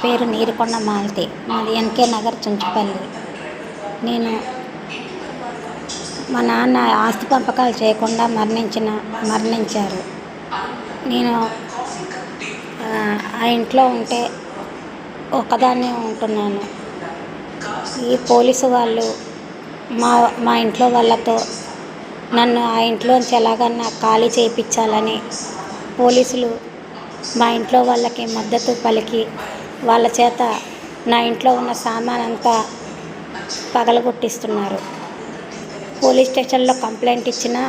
పేరు నీరుకొండ మాలతి. మాది ఎన్కే నగర్ చుంచుపల్లి. నేను మా నాన్న ఆస్తి పంపకాలు చేయకుండా మరణించారు. నేను ఆ ఇంట్లో ఉంటే ఒక్కదాన్నే ఉంటున్నాను. ఈ పోలీసు వాళ్ళు మా ఇంట్లో వాళ్ళతో నన్ను ఆ ఇంట్లోంచి ఎలాగన్నా ఖాళీ చేయించాలని పోలీసులు మా ఇంట్లో వాళ్ళకి మద్దతు పలికి వాళ్ళ చేత నా ఇంట్లో ఉన్న సామానంతా పగలగొట్టిస్తున్నారు. పోలీస్ స్టేషన్లో కంప్లైంట్ ఇచ్చినా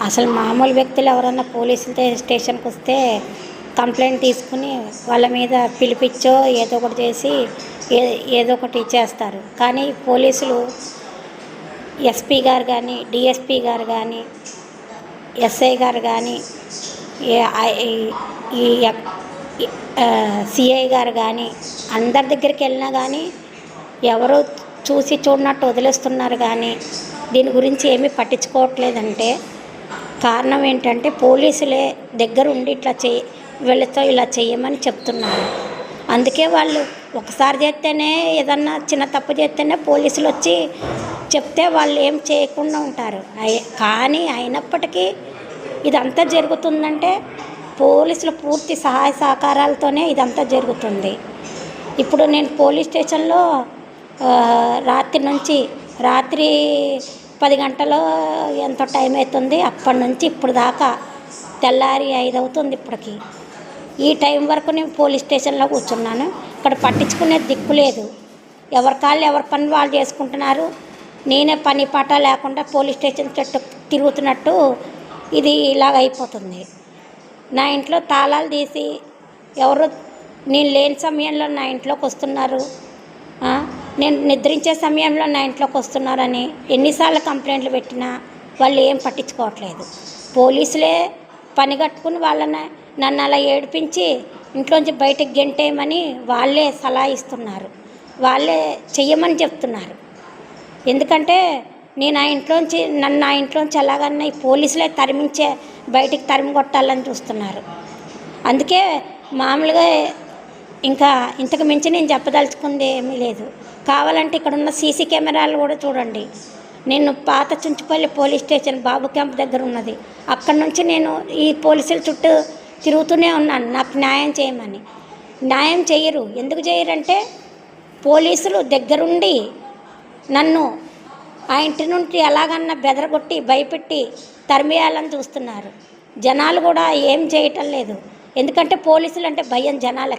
అసలు మామూలు వ్యక్తులు ఎవరన్నా పోలీస్ స్టేషన్కి వస్తే కంప్లైంట్ తీసుకుని వాళ్ళ మీద పిలిపించో ఏదో ఒకటి చేసి ఏదో ఒకటి చేస్తారు. కానీ పోలీసులు ఎస్పీ గారు కానీ, డిఎస్పీ గారు కానీ, ఎస్ఐ గారు కానీ, ఈ సిఐ గారు కానీ అందరి దగ్గరికి వెళ్ళినా కానీ ఎవరు చూసి చూడనట్టు వదిలేస్తున్నారు. కానీ దీని గురించి ఏమీ పట్టించుకోవట్లేదంటే కారణం ఏంటంటే పోలీసులే దగ్గరుండి వీళ్ళతో ఇలా చేయమని చెప్తున్నారు. అందుకే వాళ్ళు ఒకసారి చేస్తేనే ఏదన్నా చిన్న తప్పు చేస్తేనే పోలీసులు వచ్చి చెప్తే వాళ్ళు ఏం చేయకుండా ఉంటారు. కానీ అయినప్పటికీ ఇదంతా జరుగుతుందంటే పోలీసుల పూర్తి సహాయ సహకారాలతోనే ఇదంతా జరుగుతుంది. ఇప్పుడు నేను పోలీస్ స్టేషన్లో రాత్రి 10 గంటలో ఎంతో టైం అవుతుంది. అప్పటి నుంచి ఇప్పుడు దాకా తెల్లారి 5 అవుతుంది. ఇప్పటికి ఈ టైం వరకు నేను పోలీస్ స్టేషన్లో కూర్చున్నాను. ఇక్కడ పట్టించుకునే దిక్కు లేదు. ఎవరి పని వాళ్ళు చేసుకుంటున్నారు. నేనే పని పాట లేకుండా పోలీస్ స్టేషన్ చుట్టూ తిరుగుతున్నట్టు ఇది ఇలాగ అయిపోతుంది. నా ఇంట్లో తాళాలు తీసి ఎవరు నేను లేని సమయంలో నా ఇంట్లోకి వస్తున్నారు, నేను నిద్రించే సమయంలో నా ఇంట్లోకి వస్తున్నారని ఎన్నిసార్లు కంప్లైంట్లు పెట్టినా వాళ్ళు ఏం పట్టించుకోవట్లేదు. పోలీసులే పని కట్టుకుని నన్ను అలా ఏడిపించి ఇంట్లోంచి బయటకు గెంటేయమని వాళ్ళే సలహా ఇస్తున్నారు. వాళ్ళే చెయ్యమని చెప్తున్నారు. ఎందుకంటే నేను నన్ను ఆ ఇంట్లోంచి ఎలాగన్నా ఈ పోలీసులే బయటికి తరిమి కొట్టాలని చూస్తున్నారు. అందుకే మామూలుగా ఇంతకు మించి నేను చెప్పదలుచుకుంది ఏమీ లేదు. కావాలంటే ఇక్కడ ఉన్న సీసీ కెమెరాలు కూడా చూడండి. నేను పాత చుంచుపల్లి పోలీస్ స్టేషన్ బాబు క్యాంప్ దగ్గర ఉన్నది. అక్కడి నుంచి నేను ఈ పోలీసుల చుట్టూ తిరుగుతూనే ఉన్నాను నాకు న్యాయం చేయమని. న్యాయం చేయరు. ఎందుకు చేయరంటే పోలీసులు దగ్గరుండి నన్ను ఆ ఇంటి నుండి ఎలాగన్నా బెదరగొట్టి భయపెట్టి తరిమేయాలని చూస్తున్నారు. జనాలు కూడా ఏం చేయటం లేదు. ఎందుకంటే పోలీసులు అంటే భయం జనాలకి.